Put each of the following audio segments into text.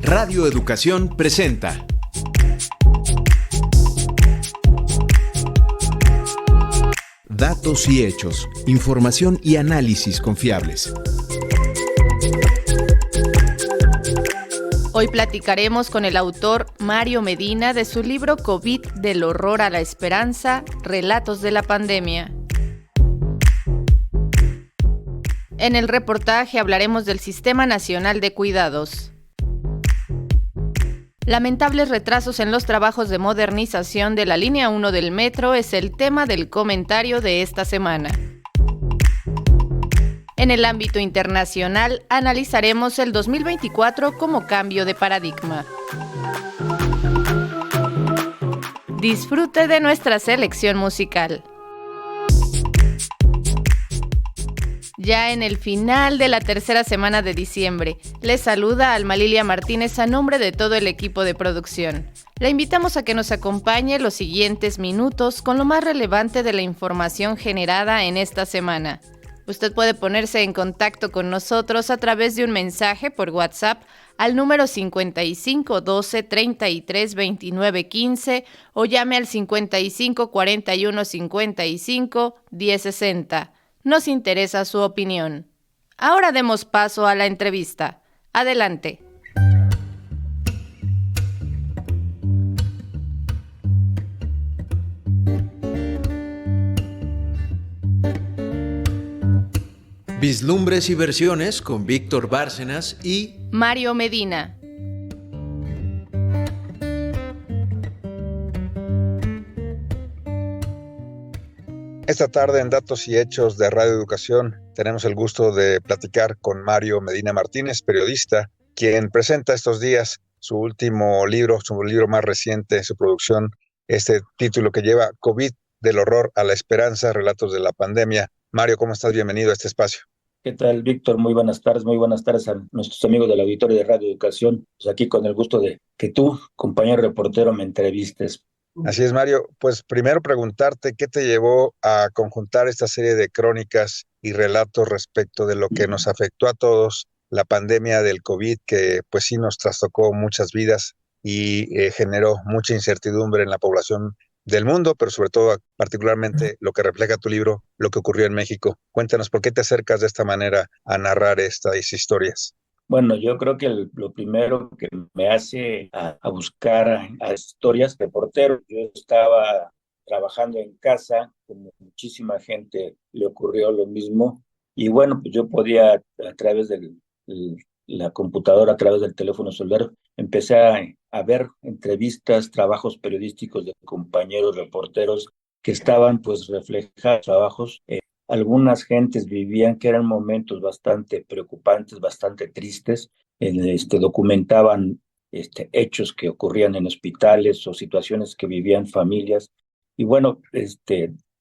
Radio Educación presenta Datos y hechos, información y análisis confiables. Hoy platicaremos con el autor Mario Medina de su libro COVID, del horror a la esperanza, relatos de la pandemia. En el reportaje hablaremos del Sistema Nacional de Cuidados. Lamentables retrasos en los trabajos de modernización de la línea 1 del metro es el tema del comentario de esta semana. En el ámbito internacional, analizaremos el 2024 como cambio de paradigma. Disfrute de nuestra selección musical. Ya en el final de la tercera semana de diciembre, les saluda Alma Lilia Martínez a nombre de todo el equipo de producción. La invitamos a que nos acompañe los siguientes minutos con lo más relevante de la información generada en esta semana. Usted puede ponerse en contacto con nosotros a través de un mensaje por WhatsApp al número 55 12 33 29 15 o llame al 55 41 55 10 60. Nos interesa su opinión. Ahora demos paso a la entrevista. Adelante. Vislumbres y versiones con Víctor Bárcenas y Mario Medina. Esta tarde en Datos y Hechos de Radio Educación tenemos el gusto de platicar con Mario Medina Martínez, periodista, quien presenta estos días su último libro, su libro más reciente, su producción, este título que lleva COVID, del horror a la esperanza, relatos de la pandemia. Mario, ¿cómo estás? Bienvenido a este espacio. ¿Qué tal, Víctor? Muy buenas tardes a nuestros amigos del auditorio de Radio Educación. Pues aquí con el gusto de que tú, compañero reportero, me entrevistes. Así es, Mario. Pues primero preguntarte qué te llevó a conjuntar esta serie de crónicas y relatos respecto de lo que nos afectó a todos, la pandemia del COVID, que pues sí nos trastocó muchas vidas y generó mucha incertidumbre en la población del mundo, pero sobre todo particularmente lo que refleja tu libro, lo que ocurrió en México. Cuéntanos por qué te acercas de esta manera a narrar estas historias. Bueno, yo creo que lo primero que me hace a buscar a historias, reportero, yo estaba trabajando en casa, como muchísima gente le ocurrió lo mismo, y bueno, pues yo podía a través de la computadora, a través del teléfono celular, empecé a ver entrevistas, trabajos periodísticos de compañeros reporteros que estaban pues reflejados trabajos. Algunas gentes vivían que eran momentos bastante preocupantes, bastante tristes, documentaban hechos que ocurrían en hospitales o situaciones que vivían familias. Y bueno,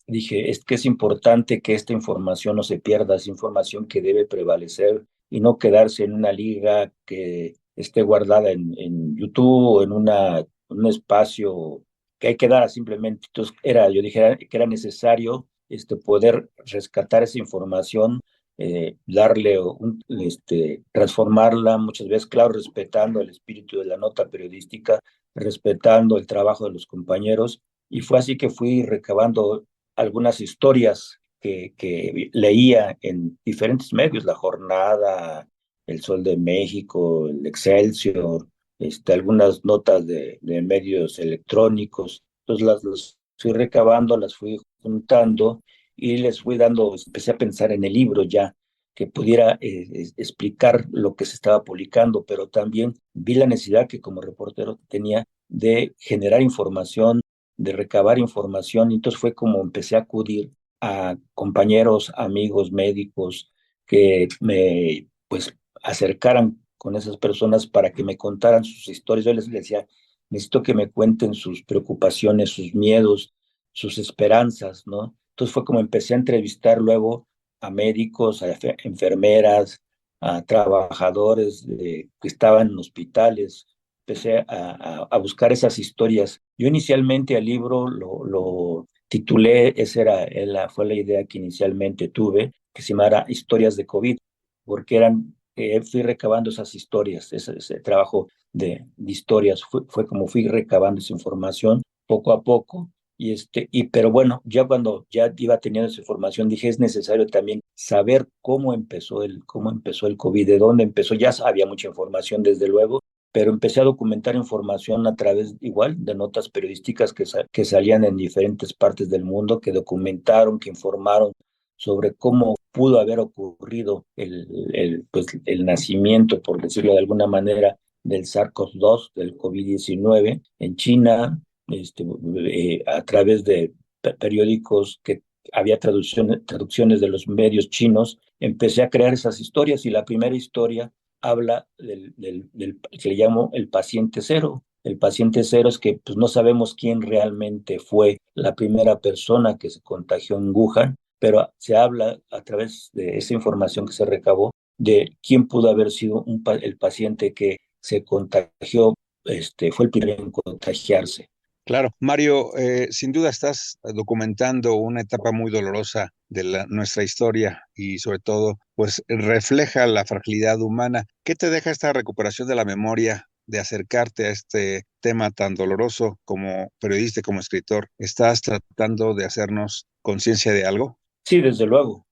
dije, es que es importante que esta información no se pierda, es información que debe prevalecer y no quedarse en una liga que esté guardada en YouTube o en un espacio que hay que dar simplemente. Entonces, yo dije que era necesario poder rescatar esa información, transformarla muchas veces, claro, respetando el espíritu de la nota periodística, respetando el trabajo de los compañeros, y fue así que fui recabando algunas historias que leía en diferentes medios, La Jornada, El Sol de México, el Excelsior, algunas notas de medios electrónicos. Entonces las fui recabando, las fui juntando y les fui dando, empecé a pensar en el libro ya, que pudiera explicar lo que se estaba publicando, pero también vi la necesidad que como reportero tenía de generar información, de recabar información, y entonces fue como empecé a acudir a compañeros, amigos, médicos, que me pues acercaran con esas personas para que me contaran sus historias. Yo les decía, necesito que me cuenten sus preocupaciones, sus miedos, sus esperanzas, ¿no? Entonces fue como empecé a entrevistar luego a médicos, a enfermeras, a trabajadores que estaban en hospitales. Empecé a buscar esas historias. Yo inicialmente al libro lo titulé, fue la idea que inicialmente tuve, que se llamara Historias de COVID, porque eran fui recabando esas historias, ese trabajo de historias, fue como fui recabando esa información poco a poco. Pero bueno, ya cuando ya iba teniendo esa información, dije, es necesario también saber cómo empezó el COVID, de dónde empezó. Ya había mucha información, desde luego, pero empecé a documentar información a través igual de notas periodísticas que salían en diferentes partes del mundo, que documentaron, que informaron sobre cómo pudo haber ocurrido pues, el nacimiento, por decirlo de alguna manera, del SARS-CoV-2, del COVID-19 en China, a través de periódicos que había traducciones de los medios chinos. Empecé a crear esas historias, y la primera historia habla del que le llamo el paciente cero. El paciente cero es que pues, no sabemos quién realmente fue la primera persona que se contagió en Wuhan, pero se habla a través de esa información que se recabó de quién pudo haber sido el paciente que se contagió, fue el primero en contagiarse. Claro, Mario, sin duda estás documentando una etapa muy dolorosa de nuestra historia y sobre todo, pues refleja la fragilidad humana. ¿Qué te deja esta recuperación de la memoria, de acercarte a este tema tan doloroso como periodista y como escritor? ¿Estás tratando de hacernos conciencia de algo? Sí, desde luego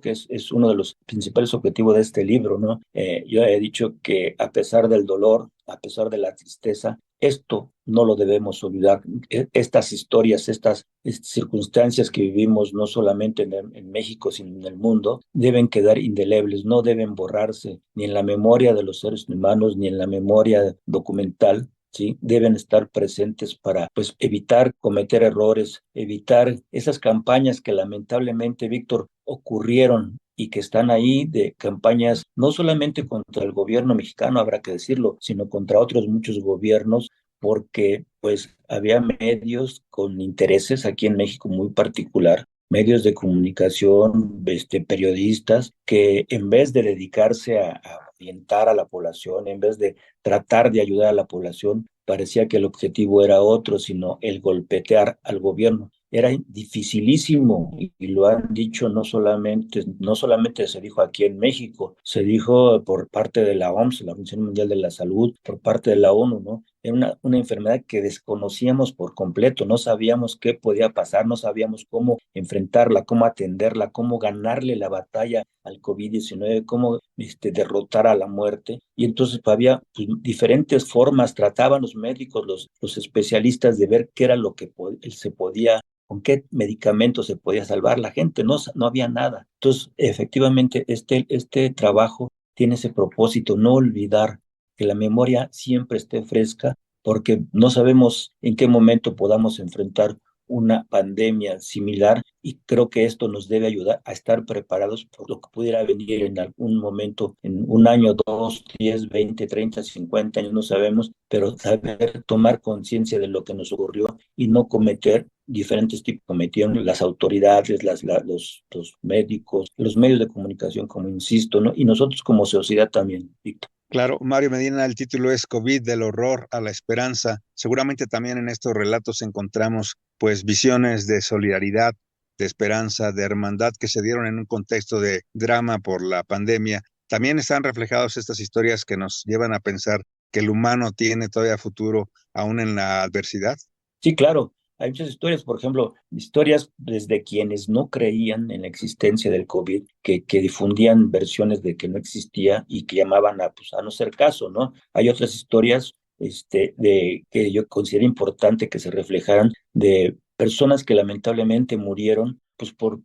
que es uno de los principales objetivos de este libro, ¿no? Yo he dicho que a pesar del dolor, a pesar de la tristeza, esto no lo debemos olvidar. Estas historias, estas circunstancias que vivimos, no solamente en México, sino en el mundo, deben quedar indelebles, no deben borrarse ni en la memoria de los seres humanos, ni en la memoria documental. ¿Sí? Deben estar presentes para pues, evitar cometer errores, evitar esas campañas que lamentablemente, Víctor, ocurrieron y que están ahí, de campañas no solamente contra el gobierno mexicano, habrá que decirlo, sino contra otros muchos gobiernos, porque pues había medios con intereses aquí en México muy particular, medios de comunicación, periodistas, que en vez de dedicarse a orientar a la población, en vez de tratar de ayudar a la población, parecía que el objetivo era otro, sino el golpetear al gobierno. Era dificilísimo, y lo han dicho no solamente se dijo aquí en México, se dijo por parte de la OMS, la Organización Mundial de la Salud, por parte de la ONU, ¿no? Era una enfermedad que desconocíamos por completo, no sabíamos qué podía pasar, no sabíamos cómo enfrentarla, cómo atenderla, cómo ganarle la batalla al COVID-19, cómo derrotar a la muerte. Y entonces había pues, diferentes formas, trataban los médicos, los especialistas, de ver qué era lo que se podía, con qué medicamentos se podía salvar la gente. No había nada. Entonces, efectivamente, este trabajo tiene ese propósito, no olvidar, que la memoria siempre esté fresca, porque no sabemos en qué momento podamos enfrentar una pandemia similar, y creo que esto nos debe ayudar a estar preparados por lo que pudiera venir en algún momento, en un año, 2, 10, 20, 30, 50 años, no sabemos, pero saber tomar conciencia de lo que nos ocurrió y no cometer diferentes tipos que cometieron las autoridades, los médicos, los medios de comunicación, como insisto, ¿no? Y nosotros como sociedad también, Víctor. Claro, Mario Medina, el título es COVID, del horror a la esperanza. Seguramente también en estos relatos encontramos pues visiones de solidaridad, de esperanza, de hermandad que se dieron en un contexto de drama por la pandemia. También están reflejadas estas historias que nos llevan a pensar que el humano tiene todavía futuro aún en la adversidad. Sí, claro. Hay muchas historias, por ejemplo, historias desde quienes no creían en la existencia del COVID, que difundían versiones de que no existía y que llamaban pues, a no ser caso, ¿no? Hay otras historias que yo considero importante que se reflejaran, de personas que lamentablemente murieron pues por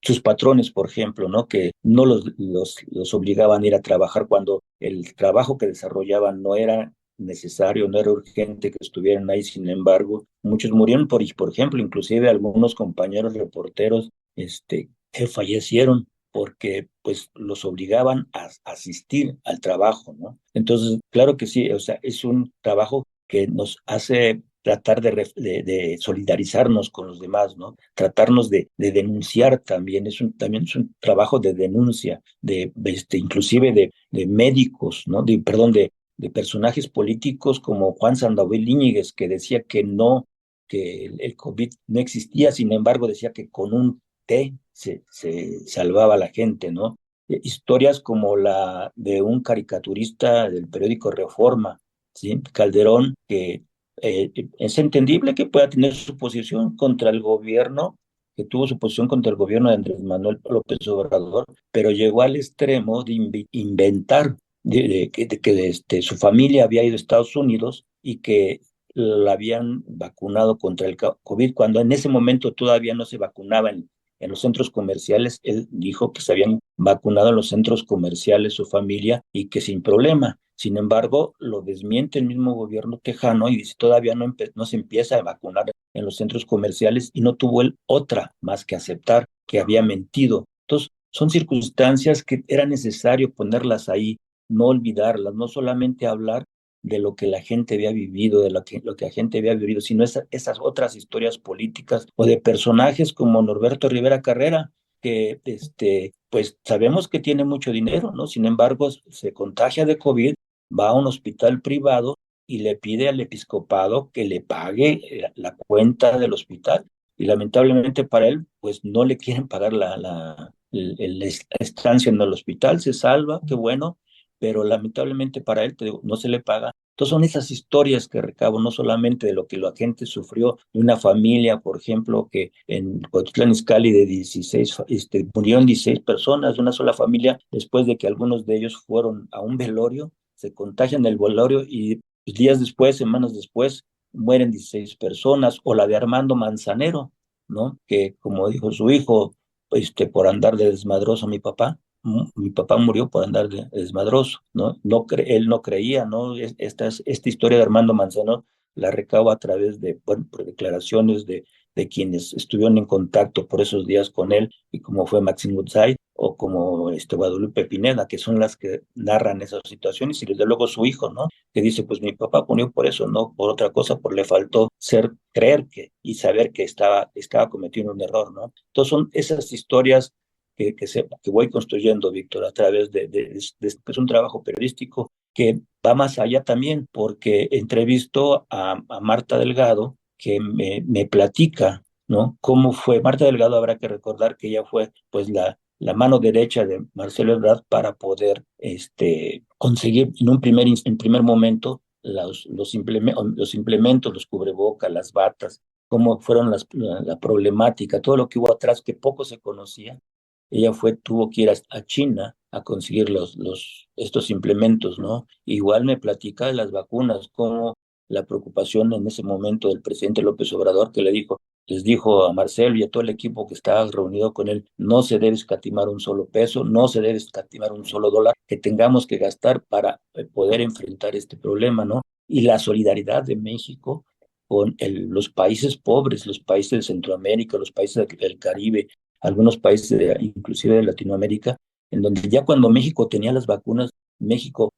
sus patrones, por ejemplo, ¿no? Que no los obligaban a ir a trabajar cuando el trabajo que desarrollaban no era necesario, no era urgente que estuvieran ahí. Sin embargo, muchos murieron por ejemplo, inclusive algunos compañeros reporteros que fallecieron porque pues los obligaban a asistir al trabajo, ¿no? Entonces, claro que sí, o sea, es un trabajo que nos hace tratar de solidarizarnos con los demás, ¿no? Tratarnos de denunciar también, también es un trabajo de denuncia, inclusive de médicos, ¿no? Perdón, de personajes políticos como Juan Sandoval Íñiguez, que decía que no, que el COVID no existía, sin embargo decía que con un té se salvaba a la gente, ¿no? historias como la de un caricaturista del periódico Reforma, ¿sí? Calderón, que es entendible que pueda tener su posición contra el gobierno, que tuvo su posición contra el gobierno de Andrés Manuel López Obrador, pero llegó al extremo de inventar que su familia había ido a Estados Unidos y que la habían vacunado contra el COVID, cuando en ese momento todavía no se vacunaba en los centros comerciales. Él dijo que se habían vacunado en los centros comerciales su familia y que sin problema. Sin embargo, lo desmiente el mismo gobierno tejano y dice todavía no se empieza a vacunar en los centros comerciales, y no tuvo él otra más que aceptar que había mentido. Entonces, son circunstancias que era necesario ponerlas ahí, no olvidarlas, no solamente hablar de lo que la gente había vivido, de lo que la gente había vivido, sino esas otras historias políticas o de personajes como Norberto Rivera Carrera, que pues sabemos que tiene mucho dinero, ¿no? Sin embargo, se contagia de COVID, va a un hospital privado y le pide al episcopado que le pague la cuenta del hospital. Y lamentablemente para él, pues no le quieren pagar la estancia en el hospital. Se salva, qué bueno, pero lamentablemente para él, te digo, no se le paga. Entonces son esas historias que recabo, no solamente de lo que la gente sufrió, de una familia, por ejemplo, que en Cuautitlán Izcalli de 16, murieron 16 personas de una sola familia, después de que algunos de ellos fueron a un velorio, se contagian del velorio y días después, semanas después, mueren 16 personas, o la de Armando Manzanero, ¿no? Que como dijo su hijo, por andar de desmadroso mi papá murió por andar de desmadroso, ¿no? Él no creía, ¿no? Esta historia de Armando Manzano la recaba a través de, bueno, por declaraciones de quienes estuvieron en contacto por esos días con él, y como fue Maxine Woodside o como Guadalupe Pineda, que son las que narran esas situaciones, y desde luego su hijo, ¿no? Que dice, pues mi papá murió por eso, no por otra cosa, por le faltó creer y saber que estaba cometiendo un error, ¿no? Entonces son esas historias que voy construyendo, Víctor, a través que es un trabajo periodístico que va más allá también, porque entrevisto a Marta Delgado, que me platica, ¿no? Cómo fue. Marta Delgado, habrá que recordar que ella fue, pues, la mano derecha de Marcelo Ebrard para poder conseguir en primer momento los implementos, los cubrebocas, las batas, cómo fueron la problemática, todo lo que hubo atrás que poco se conocía. Ella tuvo que ir a China a conseguir estos implementos, ¿no? Igual me platica de las vacunas, como la preocupación en ese momento del presidente López Obrador, que les dijo a Marcelo y a todo el equipo que estaba reunido con él: no se debe escatimar un solo peso, no se debe escatimar un solo dólar que tengamos que gastar para poder enfrentar este problema, ¿no? Y la solidaridad de México con los países pobres, los países de Centroamérica, los países del Caribe, algunos países inclusive de Latinoamérica, en donde ya cuando México tenía las vacunas, México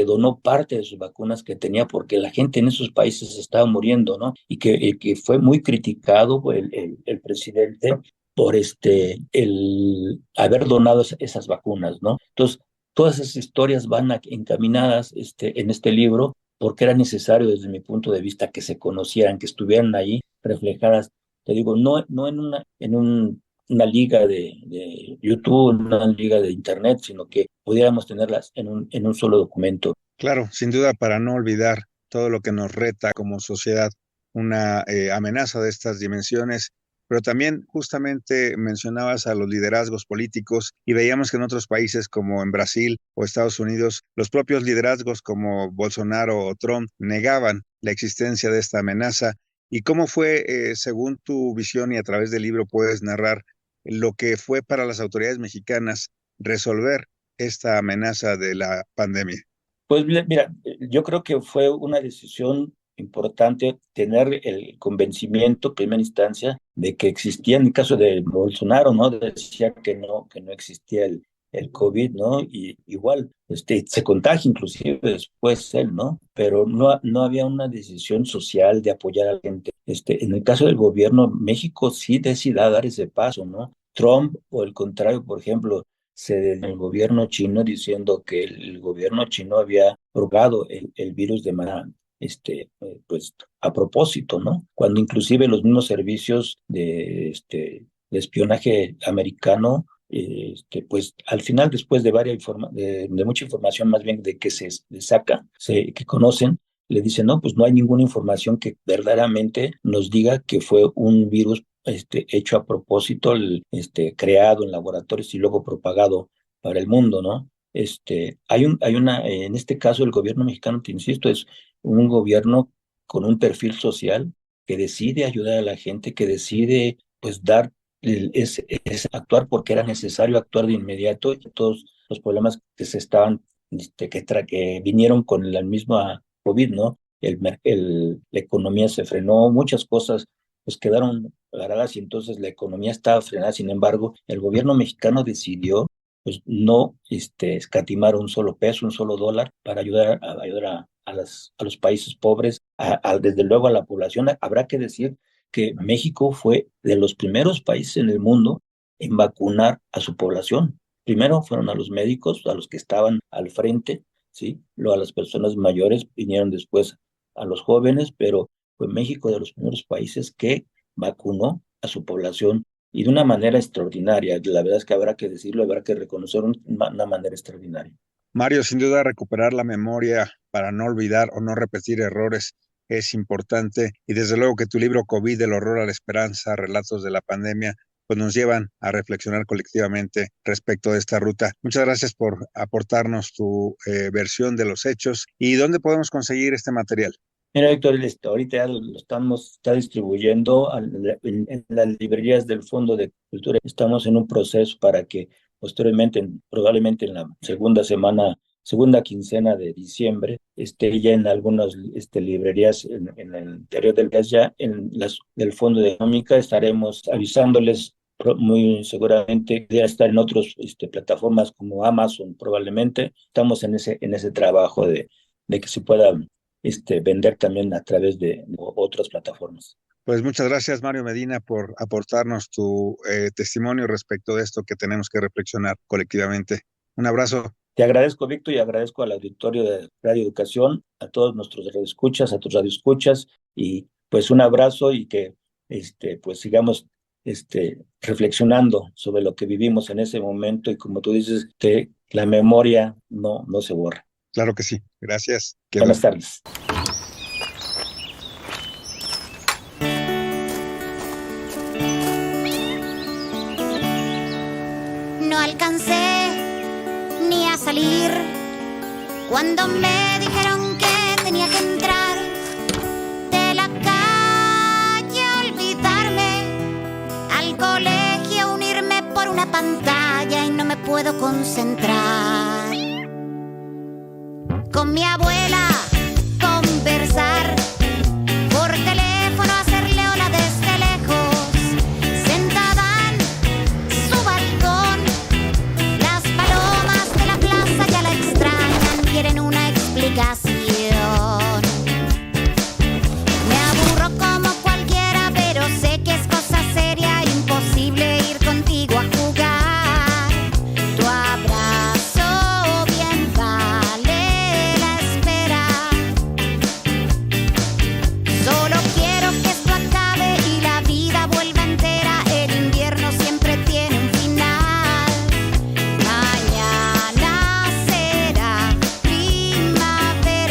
donó parte de sus vacunas que tenía, porque la gente en esos países estaba muriendo, ¿no? Y que fue muy criticado el presidente por el haber donado esas vacunas, ¿no? Entonces, todas esas historias van encaminadas en este libro, porque era necesario desde mi punto de vista que se conocieran, que estuvieran ahí reflejadas. Te digo, no una liga de YouTube, una liga de Internet, sino que pudiéramos tenerlas en un solo documento. Claro, sin duda, para no olvidar todo lo que nos reta como sociedad, una amenaza de estas dimensiones, pero también justamente mencionabas a los liderazgos políticos y veíamos que en otros países como en Brasil o Estados Unidos, los propios liderazgos como Bolsonaro o Trump negaban la existencia de esta amenaza. ¿Y cómo fue, según tu visión y a través del libro, puedes narrar lo que fue para las autoridades mexicanas resolver esta amenaza de la pandemia? Pues mira, yo creo que fue una decisión importante tener el convencimiento, en primera instancia, de que existía, en el caso de Bolsonaro, ¿no? Decía que no existía el COVID, ¿no? Y igual, se contagia inclusive después él, ¿no? Pero no había una decisión social de apoyar a la gente. En el caso del gobierno, México sí decida dar ese paso, ¿no? Trump, o el contrario, por ejemplo, el gobierno chino, diciendo que el gobierno chino había propagado el virus de manera, pues a propósito, ¿no? Cuando inclusive los mismos servicios de espionaje americano pues al final, después de de mucha información más bien de que se saca, que conocen, le dicen, no, pues no hay ninguna información que verdaderamente nos diga que fue un virus hecho a propósito, creado en laboratorios y luego propagado para el mundo, ¿no? En este caso el gobierno mexicano, te insisto, es un gobierno con un perfil social que decide ayudar a la gente, que decide pues dar es actuar porque era necesario actuar de inmediato, y todos los problemas que se estaban, que vinieron con la misma COVID, ¿no? La economía se frenó, muchas cosas pues quedaron paradas y entonces la economía estaba frenada. Sin embargo, el gobierno mexicano decidió pues no escatimar un solo peso, un solo dólar para ayudar a los países pobres, desde luego a la población. Habrá que decir que México fue de los primeros países en el mundo en vacunar a su población. Primero fueron a los médicos, a los que estaban al frente, ¿sí? Luego a las personas mayores, vinieron después a los jóvenes, pero fue México de los primeros países que vacunó a su población y de una manera extraordinaria. La verdad es que habrá que decirlo, habrá que reconocerlo de una manera extraordinaria. Mario, sin duda recuperar la memoria para no olvidar o no repetir errores es importante, y desde luego que tu libro COVID, del horror a la esperanza, relatos de la pandemia, pues nos llevan a reflexionar colectivamente respecto de esta ruta. Muchas gracias por aportarnos tu versión de los hechos. ¿Y dónde podemos conseguir este material? Mira, Héctor, ahorita ya lo está distribuyendo en las librerías del Fondo de Cultura. Estamos en un proceso para que posteriormente, probablemente en la segunda quincena de diciembre, esté ya en algunas librerías en el interior del país. Ya del Fondo de Económica estaremos avisándoles muy seguramente. Debería estar en otras plataformas como Amazon probablemente. Estamos en ese trabajo de que se pueda vender también a través de otras plataformas. Pues muchas gracias, Mario Medina, por aportarnos tu testimonio respecto de esto que tenemos que reflexionar colectivamente. Un abrazo. Te agradezco, Víctor, y agradezco al auditorio de Radio Educación, a todos nuestros radioescuchas, a tus radioescuchas, y pues un abrazo, y que pues sigamos reflexionando sobre lo que vivimos en ese momento, y como tú dices, que la memoria no se borra. Claro que sí. Gracias. Buenas tardes. No alcancé ni a salir cuando me dijeron que tenía que entrar de la calle, olvidarme, al colegio unirme por una pantalla y no me puedo concentrar. Con mi abuela conversar por teléfono, hacerle hola desde lejos, sentada en su balcón. Las palomas de la plaza ya la extrañan, quieren una explicación. Me aburro como cualquiera, pero sé que es cosa seria, imposible ir contigo a jugar. Tu abrazo bien vale la espera. Solo quiero que esto acabe y la vida vuelva entera. El invierno siempre tiene un final. Mañana será primavera.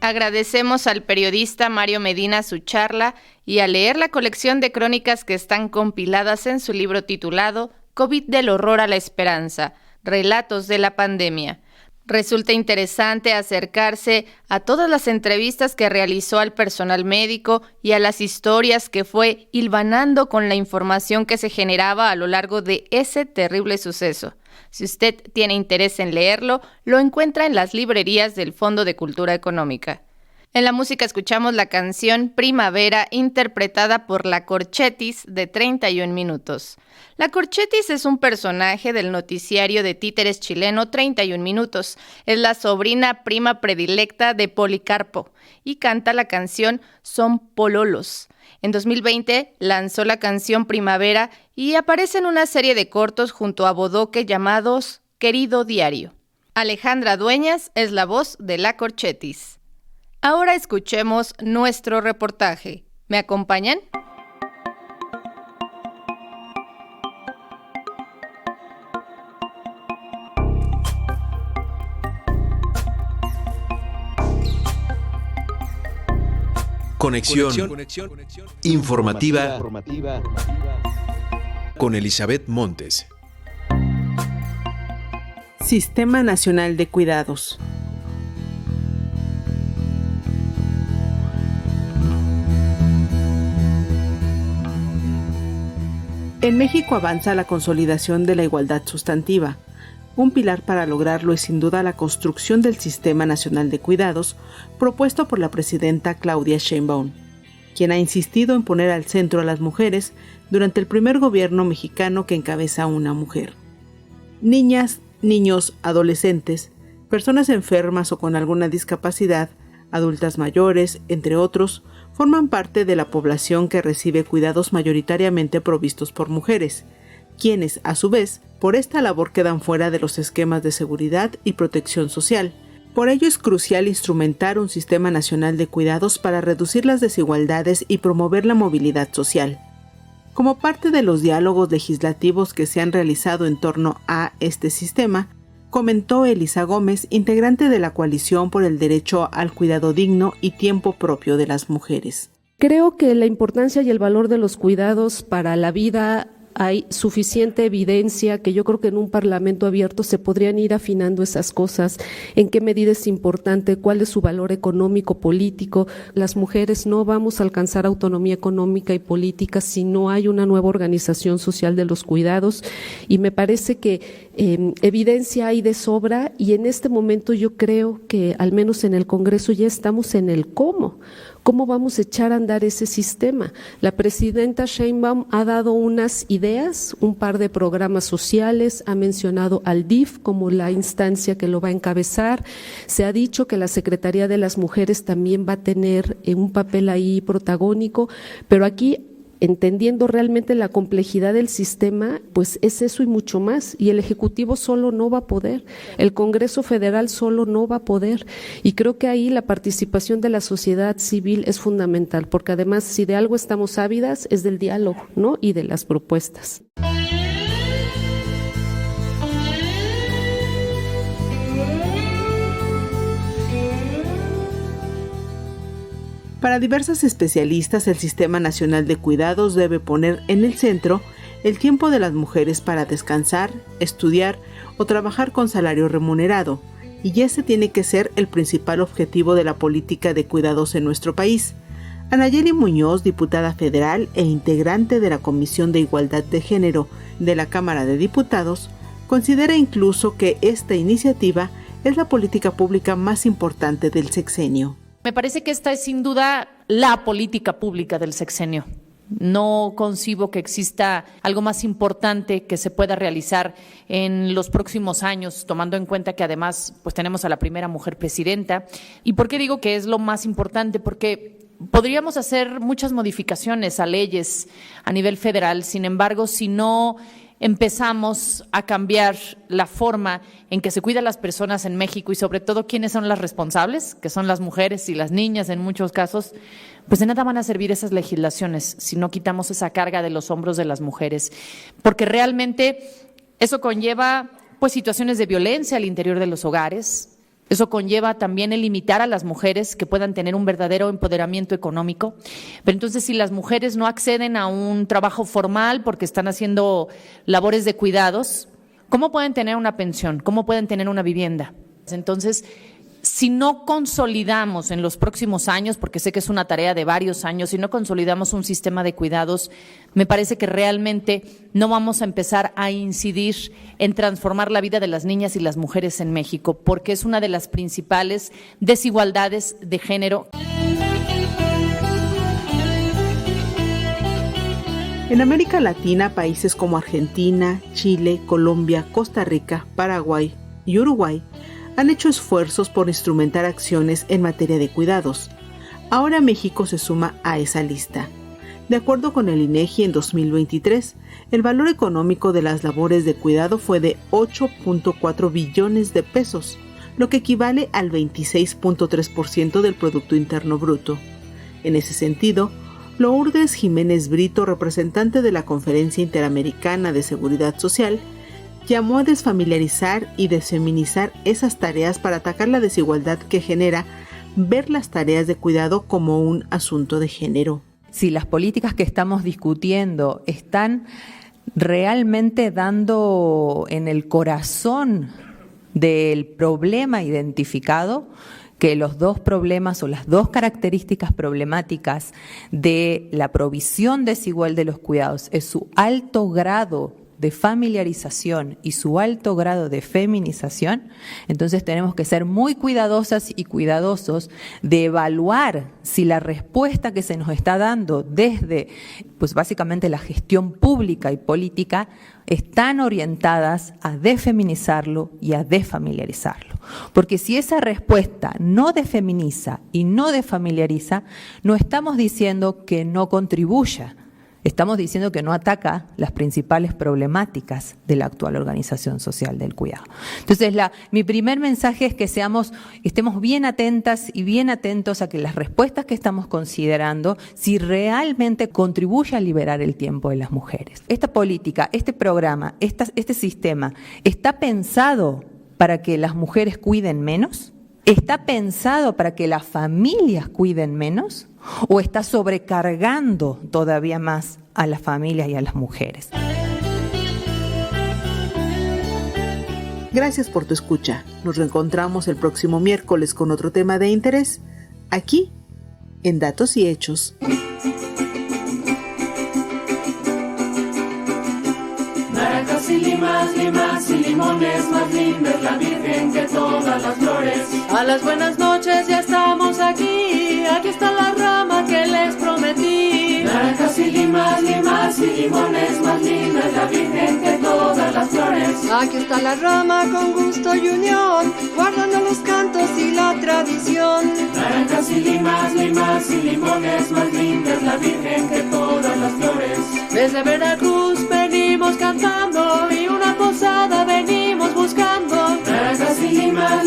Agradecemos al periodista Mario Medina su charla y a leer la colección de crónicas que están compiladas en su libro titulado COVID del horror a la esperanza, relatos de la pandemia. Resulta interesante acercarse a todas las entrevistas que realizó al personal médico y a las historias que fue hilvanando con la información que se generaba a lo largo de ese terrible suceso. Si usted tiene interés en leerlo, lo encuentra en las librerías del Fondo de Cultura Económica. En la música escuchamos la canción Primavera, interpretada por La Corchetis, de 31 minutos. La Corchetis es un personaje del noticiario de títeres chileno 31 minutos. Es la sobrina prima predilecta de Policarpo y canta la canción Son Pololos. En 2020 lanzó la canción Primavera y aparece en una serie de cortos junto a Bodoque llamados Querido Diario. Alejandra Dueñas es la voz de La Corchetis. Ahora escuchemos nuestro reportaje. ¿Me acompañan? Conexión informativa con Elizabeth Montes. Sistema Nacional de Cuidados. En México avanza la consolidación de la igualdad sustantiva. Un pilar para lograrlo es sin duda la construcción del Sistema Nacional de Cuidados, propuesto por la presidenta Claudia Sheinbaum, quien ha insistido en poner al centro a las mujeres durante el primer gobierno mexicano que encabeza una mujer. Niñas, niños, adolescentes, personas enfermas o con alguna discapacidad, adultas mayores, entre otros, forman parte de la población que recibe cuidados mayoritariamente provistos por mujeres, quienes, a su vez, por esta labor quedan fuera de los esquemas de seguridad y protección social. Por ello es crucial instrumentar un sistema nacional de cuidados para reducir las desigualdades y promover la movilidad social. Como parte de los diálogos legislativos que se han realizado en torno a este sistema, comentó Elisa Gómez, integrante de la Coalición por el Derecho al Cuidado Digno y Tiempo Propio de las Mujeres. Creo que la importancia y el valor de los cuidados para la vida hay suficiente evidencia que yo creo que en un parlamento abierto se podrían ir afinando esas cosas, en qué medida es importante, cuál es su valor económico, político. Las mujeres no vamos a alcanzar autonomía económica y política si no hay una nueva organización social de los cuidados, y me parece que evidencia hay de sobra, y en este momento yo creo que al menos en el Congreso ya estamos en el cómo vamos a echar a andar ese sistema. La presidenta Sheinbaum ha dado unas ideas, un par de programas sociales, ha mencionado al DIF como la instancia que lo va a encabezar, se ha dicho que la Secretaría de las Mujeres también va a tener un papel ahí protagónico, pero aquí, entendiendo realmente la complejidad del sistema, pues es eso y mucho más, y el Ejecutivo solo no va a poder, el Congreso Federal solo no va a poder, y creo que ahí la participación de la sociedad civil es fundamental, porque además si de algo estamos ávidas es del diálogo, ¿no?, y de las propuestas. Para diversas especialistas, el Sistema Nacional de Cuidados debe poner en el centro el tiempo de las mujeres para descansar, estudiar o trabajar con salario remunerado, y ese tiene que ser el principal objetivo de la política de cuidados en nuestro país. Anayeli Muñoz, diputada federal e integrante de la Comisión de Igualdad de Género de la Cámara de Diputados, considera incluso que esta iniciativa es la política pública más importante del sexenio. Me parece que esta es sin duda la política pública del sexenio. No concibo que exista algo más importante que se pueda realizar en los próximos años, tomando en cuenta que además pues tenemos a la primera mujer presidenta. ¿Y por qué digo que es lo más importante? Porque podríamos hacer muchas modificaciones a leyes a nivel federal, sin embargo, si no empezamos a cambiar la forma en que se cuidan las personas en México y sobre todo quiénes son las responsables, que son las mujeres y las niñas en muchos casos, pues de nada van a servir esas legislaciones si no quitamos esa carga de los hombros de las mujeres, porque realmente eso conlleva pues situaciones de violencia al interior de los hogares, Eso conlleva también el limitar a las mujeres que puedan tener un verdadero empoderamiento económico. Pero entonces, si las mujeres no acceden a un trabajo formal porque están haciendo labores de cuidados, ¿cómo pueden tener una pensión? ¿Cómo pueden tener una vivienda? Entonces, si no consolidamos en los próximos años, porque sé que es una tarea de varios años, si no consolidamos un sistema de cuidados, me parece que realmente no vamos a empezar a incidir en transformar la vida de las niñas y las mujeres en México, porque es una de las principales desigualdades de género. En América Latina, países como Argentina, Chile, Colombia, Costa Rica, Paraguay y Uruguay han hecho esfuerzos por instrumentar acciones en materia de cuidados. Ahora México se suma a esa lista. De acuerdo con el INEGI, en 2023, el valor económico de las labores de cuidado fue de 8.4 billones de pesos, lo que equivale al 26.3% del Producto Interno Bruto. En ese sentido, Lourdes Jiménez Brito, representante de la Conferencia Interamericana de Seguridad Social, llamó a desfamiliarizar y desfeminizar esas tareas para atacar la desigualdad que genera ver las tareas de cuidado como un asunto de género. Si las políticas que estamos discutiendo están realmente dando en el corazón del problema identificado, que los dos problemas o las dos características problemáticas de la provisión desigual de los cuidados es su alto grado de familiarización y su alto grado de feminización, entonces tenemos que ser muy cuidadosas y cuidadosos de evaluar si la respuesta que se nos está dando desde, pues básicamente la gestión pública y política, están orientadas a defeminizarlo y a desfamiliarizarlo. Porque si esa respuesta no defeminiza y no defamiliariza, no estamos diciendo que no contribuya. Estamos diciendo que no ataca las principales problemáticas de la actual organización social del cuidado. Entonces, mi primer mensaje es que estemos bien atentas y bien atentos a que las respuestas que estamos considerando, si realmente contribuye a liberar el tiempo de las mujeres. Esta política, este programa, este sistema, ¿está pensado para que las mujeres cuiden menos? ¿Está pensado para que las familias cuiden menos? ¿O está sobrecargando todavía más a las familias y a las mujeres? Gracias por tu escucha. Nos reencontramos el próximo miércoles con otro tema de interés, aquí, en Datos y Hechos. Naranjas y limas y limones, más linda es la Virgen que todas las flores. A las buenas noches, ya estamos aquí está la rama que les prometí. Naranjas y limas y limones, más linda es la Virgen que todas las flores. Aquí está la rama con gusto y unión, guardando los cantos y la tradición. Naranjas y limas y limones, más linda es la Virgen que todas las flores. Desde Veracruz venimos cantando y una posada venimos buscando. Naranjas y limas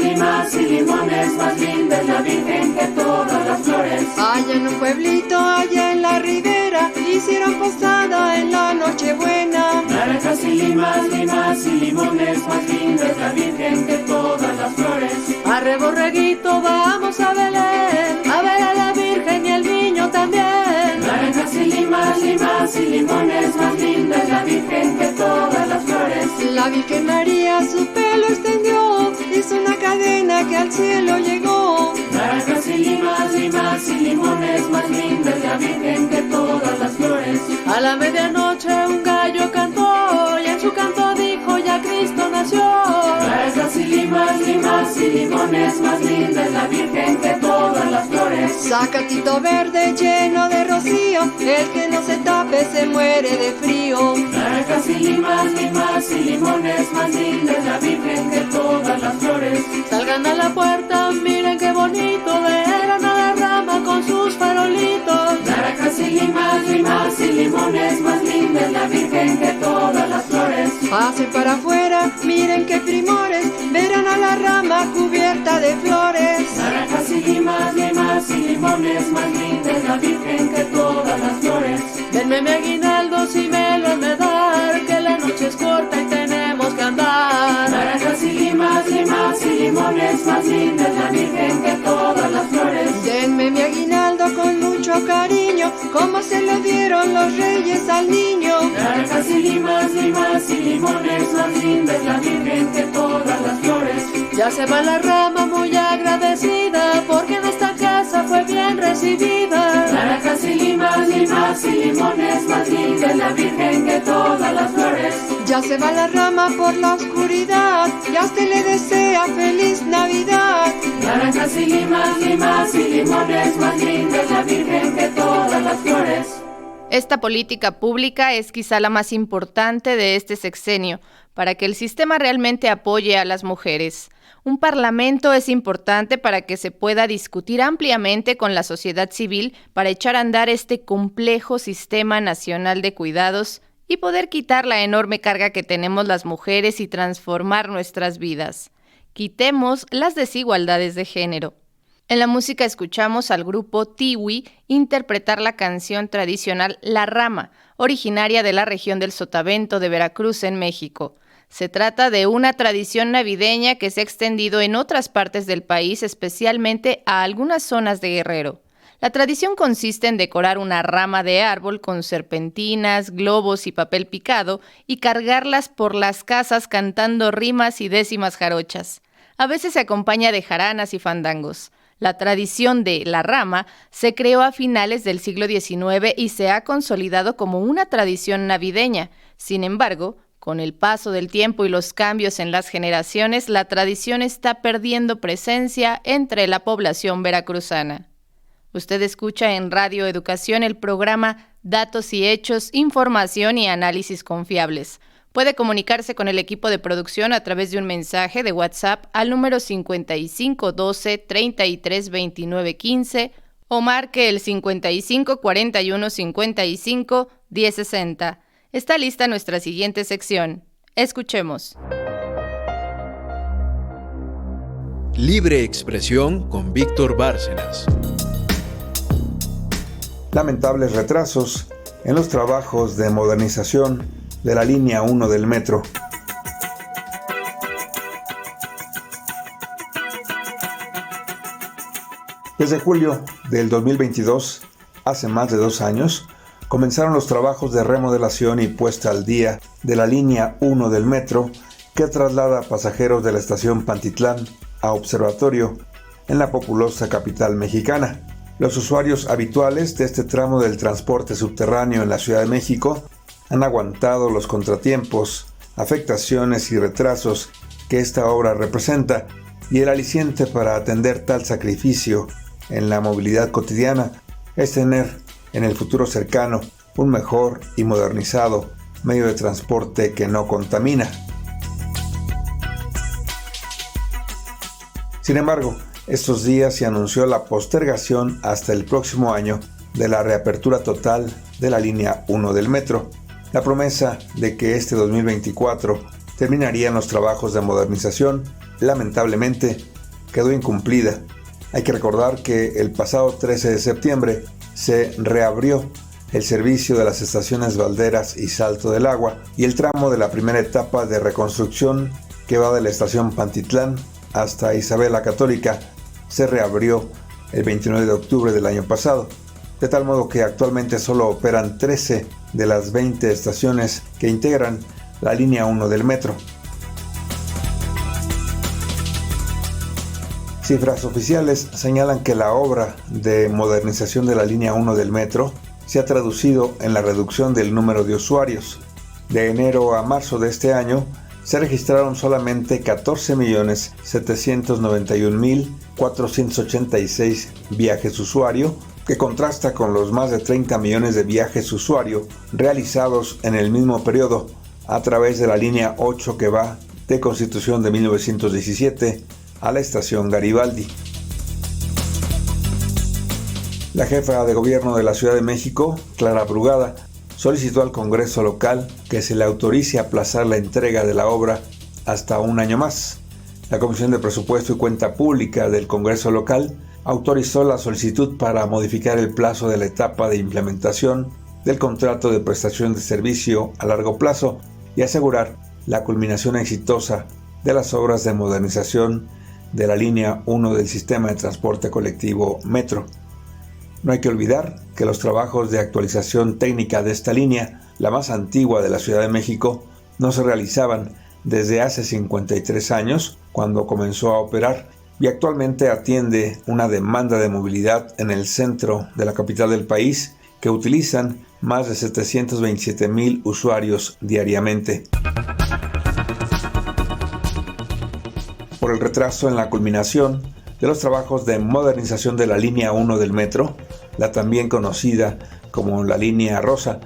y limones, más linda es la Virgen que todas las flores. Allá en un pueblito, allá en la ribera, hicieron posada en la Nochebuena. Naranjas y limas y limones, más linda es la Virgen que todas las flores. Arre borreguito, vamos a Belén, a ver a la Virgen y el niño también. Naranjas y limas y limones, más linda es la Virgen que todas las flores. La Virgen María su pelo extendió, hizo una cadena que al cielo llegó. Naranjas y limas y limones, más linda es la Virgen que todas las flores. A la medianoche un gallo cantó y en su canto dijo ya Cristo nació. Naranjas y limas y limones, más linda es la Virgen que todas las flores. Zacatito verde lleno de rocío, el que no se tape se muere de frío. Naranjas y limas y limones, más linda es la Virgen que todas las flores. Salgan a la puerta, miren qué bonito, verán a la rama con sus farolitos. Naranjas y limas y limones, más linda es la Virgen que todas las flores. Pasen para afuera, miren qué primores, verán a la rama cubierta de flores. Naranjas y limas y limones, más linda es la Virgen que todas las flores. Denme mi aguinaldo si me lo han de dar, que la noche es corta y tenemos que andar. Naranjas y limas y limones, más linda limones, más linda es la Virgen que todas las flores. Ya se va la rama muy agradecida, porque en esta casa fue bien recibida. Naranjas y limas y limones, más linda es la Virgen que todas las flores. Ya se va la rama por la oscuridad, y a usted le desea feliz Navidad. Naranjas y limas y limones, más linda es la Virgen que todas las flores. Esta política pública es quizá la más importante de este sexenio para que el sistema realmente apoye a las mujeres. Un parlamento es importante para que se pueda discutir ampliamente con la sociedad civil para echar a andar este complejo sistema nacional de cuidados y poder quitar la enorme carga que tenemos las mujeres y transformar nuestras vidas. Quitemos las desigualdades de género. En la música escuchamos al grupo Tiwi interpretar la canción tradicional La Rama, originaria de la región del Sotavento de Veracruz, en México. Se trata de una tradición navideña que se ha extendido en otras partes del país, especialmente a algunas zonas de Guerrero. La tradición consiste en decorar una rama de árbol con serpentinas, globos y papel picado y cargarlas por las casas cantando rimas y décimas jarochas. A veces se acompaña de jaranas y fandangos. La tradición de La Rama se creó a finales del siglo XIX y se ha consolidado como una tradición navideña. Sin embargo, con el paso del tiempo y los cambios en las generaciones, la tradición está perdiendo presencia entre la población veracruzana. Usted escucha en Radio Educación el programa Datos y Hechos, Información y Análisis Confiables. Puede comunicarse con el equipo de producción a través de un mensaje de WhatsApp al número 55 12 33 29 15 o marque el 55 41 55 10 60. Está lista nuestra siguiente sección. Escuchemos. Libre Expresión con Víctor Bárcenas. Lamentables retrasos en los trabajos de modernización de la línea 1 del metro. Desde julio del 2022, hace más de 2 años, comenzaron los trabajos de remodelación y puesta al día de la línea 1 del metro que traslada pasajeros de la estación Pantitlán a Observatorio en la populosa capital mexicana. Los usuarios habituales de este tramo del transporte subterráneo en la Ciudad de México han aguantado los contratiempos, afectaciones y retrasos que esta obra representa, y el aliciente para atender tal sacrificio en la movilidad cotidiana es tener en el futuro cercano un mejor y modernizado medio de transporte que no contamina. Sin embargo, estos días se anunció la postergación hasta el próximo año de la reapertura total de la línea 1 del metro. La promesa de que este 2024 terminarían los trabajos de modernización, lamentablemente, quedó incumplida. Hay que recordar que el pasado 13 de septiembre se reabrió el servicio de las estaciones Valderas y Salto del Agua y el tramo de la primera etapa de reconstrucción que va de la estación Pantitlán hasta Isabel la Católica se reabrió el 29 de octubre del año pasado, de tal modo que actualmente solo operan 13 de las 20 estaciones que integran la línea 1 del metro. Cifras oficiales señalan que la obra de modernización de la línea 1 del metro se ha traducido en la reducción del número de usuarios. De enero a marzo de este año se registraron solamente 14.791.486 viajes usuario, que contrasta con los más de 30 millones de viajes usuario realizados en el mismo periodo a través de la línea 8 que va de Constitución de 1917 a la estación Garibaldi. La jefa de gobierno de la Ciudad de México, Clara Brugada, solicitó al Congreso local que se le autorice aplazar la entrega de la obra hasta un año más. La Comisión de Presupuesto y Cuenta Pública del Congreso local autorizó la solicitud para modificar el plazo de la etapa de implementación del contrato de prestación de servicio a largo plazo y asegurar la culminación exitosa de las obras de modernización de la línea 1 del sistema de transporte colectivo Metro. No hay que olvidar que los trabajos de actualización técnica de esta línea, la más antigua de la Ciudad de México, no se realizaban desde hace 53 años, cuando comenzó a operar, y actualmente atiende una demanda de movilidad en el centro de la capital del país que utilizan más de 727,000 usuarios diariamente. Por el retraso en la culminación de los trabajos de modernización de la línea 1 del metro, la también conocida como la línea rosa,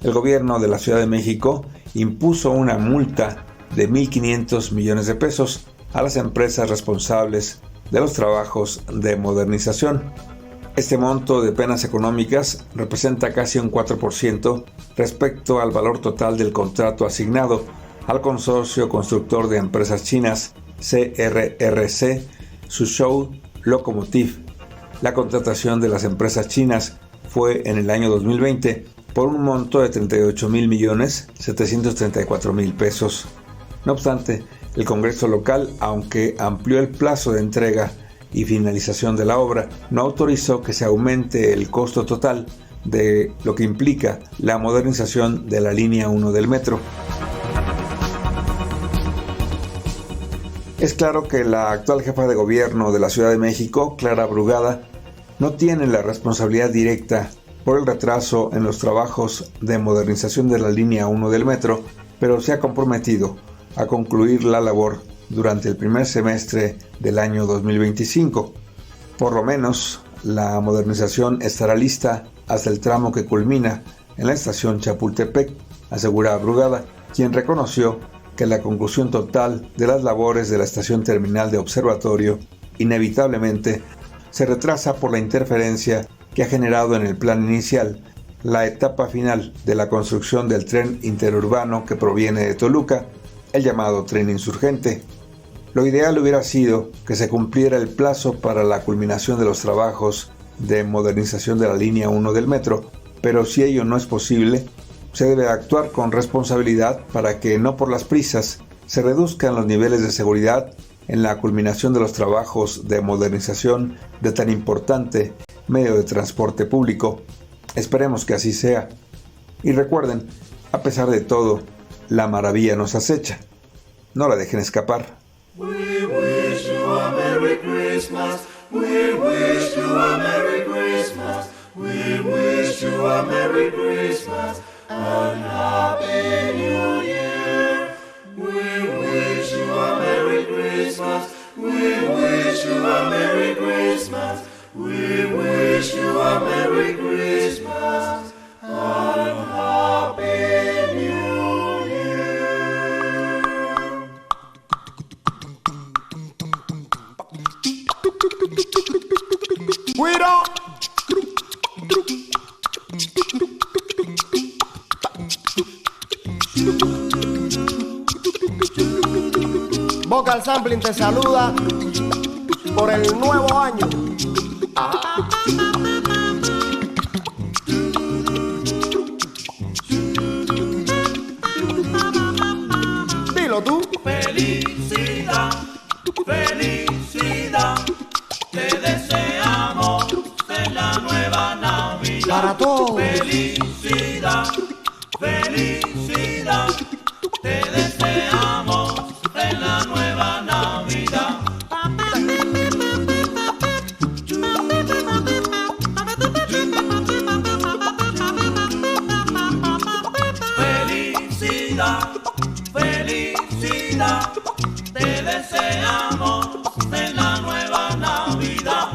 el gobierno de la Ciudad de México impuso una multa de 1.500 millones de pesos a las empresas responsables de los trabajos de modernización. Este monto de penas económicas representa casi un 4% respecto al valor total del contrato asignado al consorcio constructor de empresas chinas CRRC Suzhou Locomotive. La contratación de las empresas chinas fue en el año 2020 por un monto de 38,734,000 pesos. No obstante, el Congreso local, aunque amplió el plazo de entrega y finalización de la obra, no autorizó que se aumente el costo total de lo que implica la modernización de la línea 1 del metro. Es claro que la actual jefa de gobierno de la Ciudad de México, Clara Brugada, no tiene la responsabilidad directa por el retraso en los trabajos de modernización de la línea 1 del metro, pero se ha comprometido a concluir la labor durante el primer semestre del año 2025. Por lo menos, la modernización estará lista hasta el tramo que culmina en la estación Chapultepec, asegura Brugada, quien reconoció que la conclusión total de las labores de la estación terminal de Observatorio inevitablemente se retrasa por la interferencia que ha generado en el plan inicial la etapa final de la construcción del tren interurbano que proviene de Toluca, el llamado tren insurgente. Lo ideal hubiera sido que se cumpliera el plazo para la culminación de los trabajos de modernización de la línea 1 del metro, pero si ello no es posible, se debe actuar con responsabilidad para que, no por las prisas, se reduzcan los niveles de seguridad en la culminación de los trabajos de modernización de tan importante medio de transporte público. Esperemos que así sea. Y recuerden, a pesar de todo, la maravilla nos acecha. No la dejen escapar. We wish you a Merry Christmas. We wish you a Merry Christmas. We wish you a Merry Christmas and Happy New Year. We wish you a Merry Christmas. We wish you a Merry Christmas. We wish you a Merry Christmas and Happy New Year. Cuidado. Vocal Sampling te saluda por el nuevo año. Dilo tú. Felicidad, felicidad, te deseamos en la nueva Navidad. Para todos. Felicidad, felicidad, te deseamos en la nueva Navidad. Felicidad, felicidad, te deseamos en la nueva Navidad.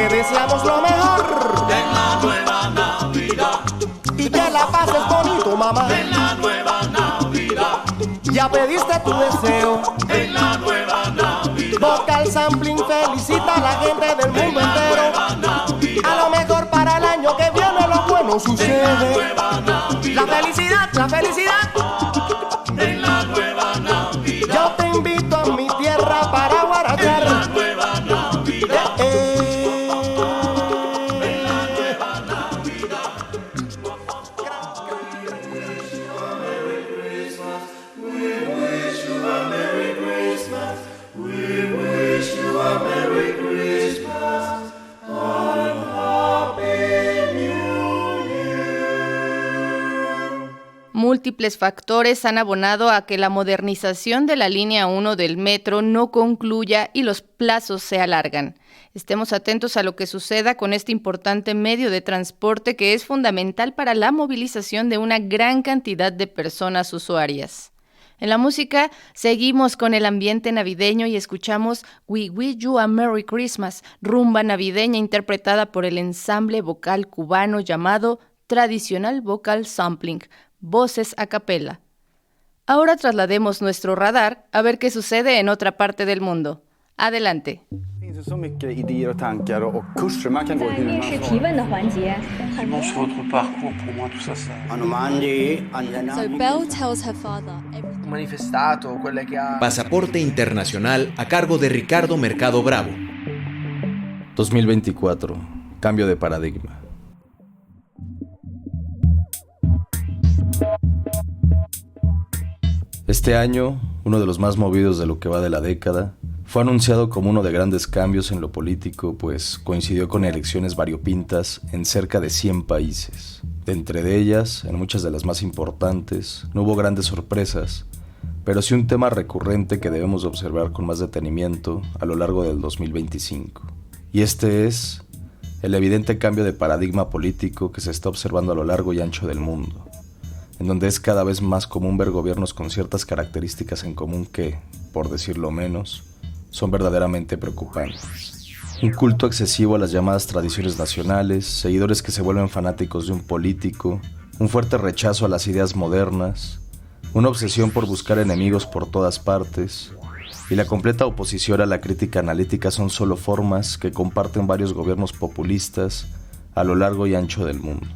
te deseamos lo mejor. En la nueva Navidad. Y que la pases bonito, mamá. En la nueva Navidad. Ya pediste tu deseo. En la nueva Navidad. Vocal Sampling felicita a la gente del mundo entero. A lo mejor para el año que viene lo bueno sucede. La felicidad, la felicidad. En la nueva Navidad. Yo te invito a mi tierra para guarachar. En la nueva Navidad. En la nueva Navidad. Merry Christmas. We wish you a Merry Christmas. We wish you a Merry Christmas. And Happy New Year. Múltiples factores han abonado a que la modernización de la línea 1 del metro no concluya y los plazos se alargan. Estemos atentos a lo que suceda con este importante medio de transporte que es fundamental para la movilización de una gran cantidad de personas usuarias. En la música, seguimos con el ambiente navideño y escuchamos We Wish You a Merry Christmas, rumba navideña interpretada por el ensamble vocal cubano llamado Tradicional Vocal Sampling, voces a capela. Ahora traslademos nuestro radar a ver qué sucede en otra parte del mundo. Adelante. Så mycket idéer och tankar och kurser man kan gå hur man vill. So Belle tells her father Manifestato, quelle che ha... Pasaporte internacional a cargo de Ricardo Mercado Bravo. 2024. Cambio de paradigma. Este año, uno de los más movidos de lo que va de la década, fue anunciado como uno de grandes cambios en lo político, pues coincidió con elecciones variopintas en cerca de 100 países. De entre ellas, en muchas de las más importantes, no hubo grandes sorpresas, pero sí un tema recurrente que debemos observar con más detenimiento a lo largo del 2025. Y este es el evidente cambio de paradigma político que se está observando a lo largo y ancho del mundo, en donde es cada vez más común ver gobiernos con ciertas características en común que, por decirlo menos, son verdaderamente preocupantes. Un culto excesivo a las llamadas tradiciones nacionales, seguidores que se vuelven fanáticos de un político, un fuerte rechazo a las ideas modernas, una obsesión por buscar enemigos por todas partes, y la completa oposición a la crítica analítica son solo formas que comparten varios gobiernos populistas a lo largo y ancho del mundo.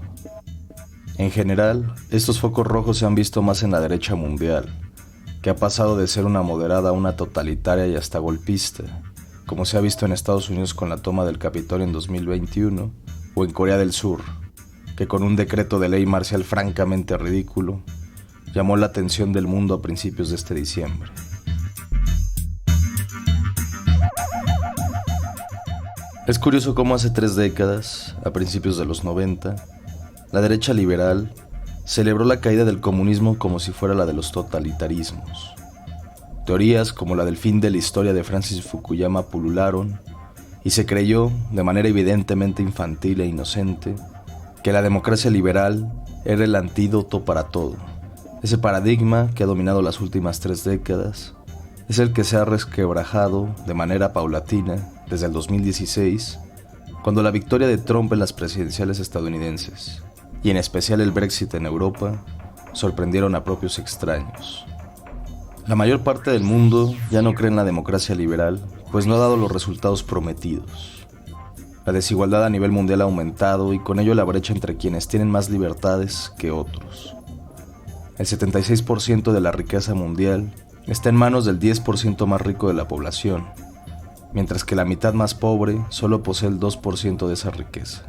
En general, estos focos rojos se han visto más en la derecha mundial, que ha pasado de ser una moderada a una totalitaria y hasta golpista, como se ha visto en Estados Unidos con la toma del Capitolio en 2021, o en Corea del Sur, que con un decreto de ley marcial francamente ridículo, llamó la atención del mundo a principios de este diciembre. Es curioso cómo hace 3 décadas, a principios de los 90, la derecha liberal celebró la caída del comunismo como si fuera la de los totalitarismos. Teorías como la del fin de la historia de Francis Fukuyama pulularon y se creyó, de manera evidentemente infantil e inocente, que la democracia liberal era el antídoto para todo. Ese paradigma que ha dominado las últimas 3 décadas es el que se ha resquebrajado de manera paulatina desde el 2016, cuando la victoria de Trump en las presidenciales estadounidenses, y en especial el Brexit en Europa, sorprendieron a propios extraños. La mayor parte del mundo ya no cree en la democracia liberal, pues no ha dado los resultados prometidos. La desigualdad a nivel mundial ha aumentado y con ello la brecha entre quienes tienen más libertades que otros. El 76% de la riqueza mundial está en manos del 10% más rico de la población, mientras que la mitad más pobre solo posee el 2% de esa riqueza.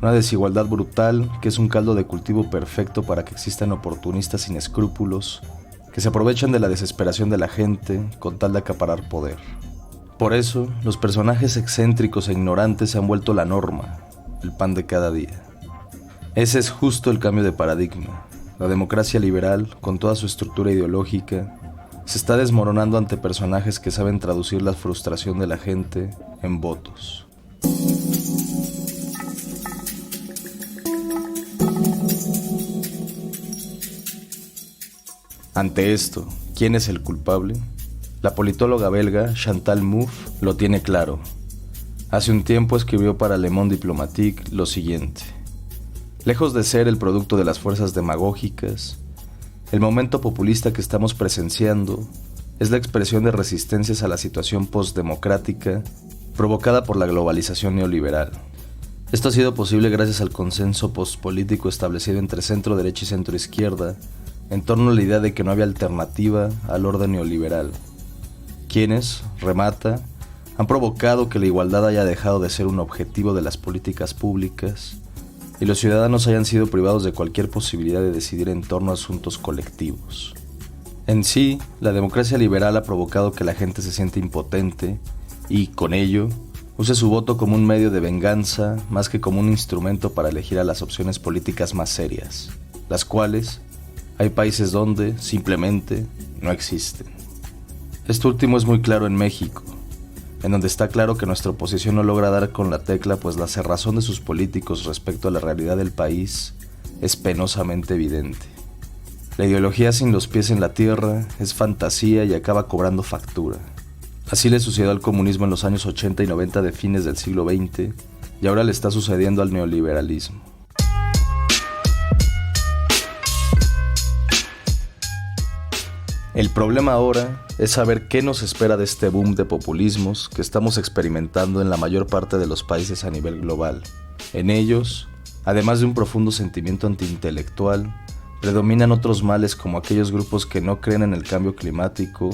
Una desigualdad brutal que es un caldo de cultivo perfecto para que existan oportunistas sin escrúpulos que se aprovechan de la desesperación de la gente con tal de acaparar poder. Por eso, los personajes excéntricos e ignorantes se han vuelto la norma, el pan de cada día. Ese es justo el cambio de paradigma. La democracia liberal, con toda su estructura ideológica, se está desmoronando ante personajes que saben traducir la frustración de la gente en votos. Ante esto, ¿quién es el culpable? La politóloga belga Chantal Mouffe lo tiene claro. Hace un tiempo escribió para Le Monde Diplomatique lo siguiente: lejos de ser el producto de las fuerzas demagógicas, el momento populista que estamos presenciando es la expresión de resistencias a la situación postdemocrática provocada por la globalización neoliberal. Esto ha sido posible gracias al consenso postpolítico establecido entre centro derecha y centro izquierda en torno a la idea de que no había alternativa al orden neoliberal, quienes, remata, han provocado que la igualdad haya dejado de ser un objetivo de las políticas públicas y los ciudadanos hayan sido privados de cualquier posibilidad de decidir en torno a asuntos colectivos. En sí, la democracia liberal ha provocado que la gente se siente impotente y, con ello, use su voto como un medio de venganza más que como un instrumento para elegir a las opciones políticas más serias, las cuales hay países donde, simplemente, no existen. Esto último es muy claro en México, en donde está claro que nuestra oposición no logra dar con la tecla, pues la cerrazón de sus políticos respecto a la realidad del país es penosamente evidente. La ideología sin los pies en la tierra es fantasía y acaba cobrando factura. Así le sucedió al comunismo en los años 80 y 90 de fines del siglo XX, y ahora le está sucediendo al neoliberalismo. El problema ahora es saber qué nos espera de este boom de populismos que estamos experimentando en la mayor parte de los países a nivel global. En ellos, además de un profundo sentimiento antiintelectual, predominan otros males como aquellos grupos que no creen en el cambio climático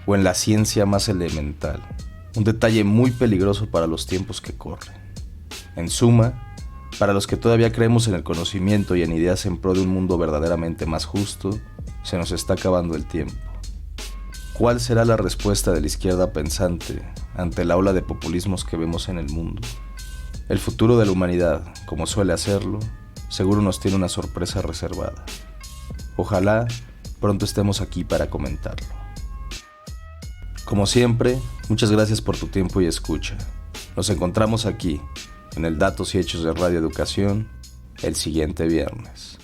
o en la ciencia más elemental, un detalle muy peligroso para los tiempos que corren. En suma, para los que todavía creemos en el conocimiento y en ideas en pro de un mundo verdaderamente más justo, se nos está acabando el tiempo. ¿Cuál será la respuesta de la izquierda pensante ante la ola de populismos que vemos en el mundo? El futuro de la humanidad, como suele hacerlo, seguro nos tiene una sorpresa reservada. Ojalá pronto estemos aquí para comentarlo. Como siempre, muchas gracias por tu tiempo y escucha. Nos encontramos aquí, en el Datos y Hechos de Radio Educación, el siguiente viernes.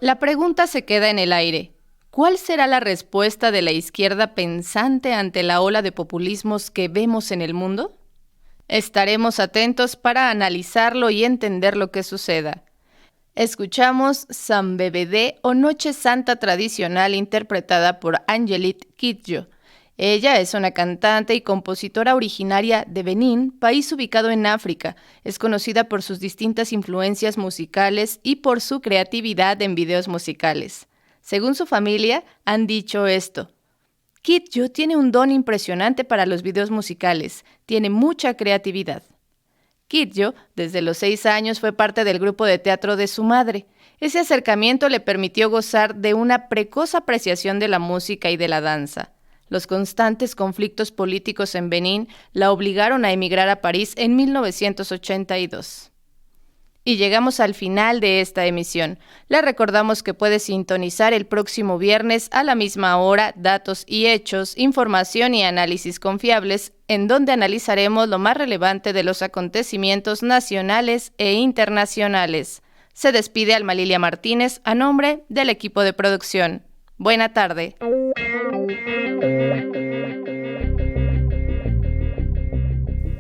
La pregunta se queda en el aire. ¿Cuál será la respuesta de la izquierda pensante ante la ola de populismos que vemos en el mundo? Estaremos atentos para analizarlo y entender lo que suceda. Escuchamos San Bebedé o Noche Santa tradicional interpretada por Angelique Kidjo. Ella es una cantante y compositora originaria de Benín, país ubicado en África. Es conocida por sus distintas influencias musicales y por su creatividad en videos musicales. Según su familia, han dicho esto: Kidjo tiene un don impresionante para los videos musicales, tiene mucha creatividad. Kidjo, desde los 6 años, fue parte del grupo de teatro de su madre. Ese acercamiento le permitió gozar de una precoz apreciación de la música y de la danza. Los constantes conflictos políticos en Benín la obligaron a emigrar a París en 1982. Y llegamos al final de esta emisión. Le recordamos que puede sintonizar el próximo viernes a la misma hora Datos y Hechos, información y análisis confiables, en donde analizaremos lo más relevante de los acontecimientos nacionales e internacionales. Se despide Alma Lilia Martínez a nombre del equipo de producción. Buena tarde.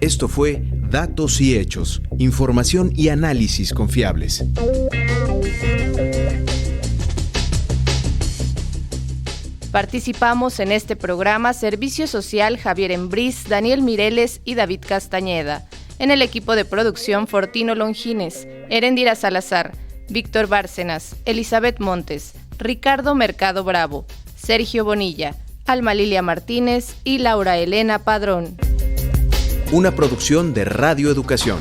Esto fue Datos y Hechos, información y análisis confiables. Participamos en este programa Servicio Social Javier Embriz, Daniel Mireles y David Castañeda. En el equipo de producción Fortino Longines, Erendira Salazar, Víctor Bárcenas, Elizabeth Montes, Ricardo Mercado Bravo, Sergio Bonilla, Alma Lilia Martínez y Laura Elena Padrón. Una producción de Radio Educación.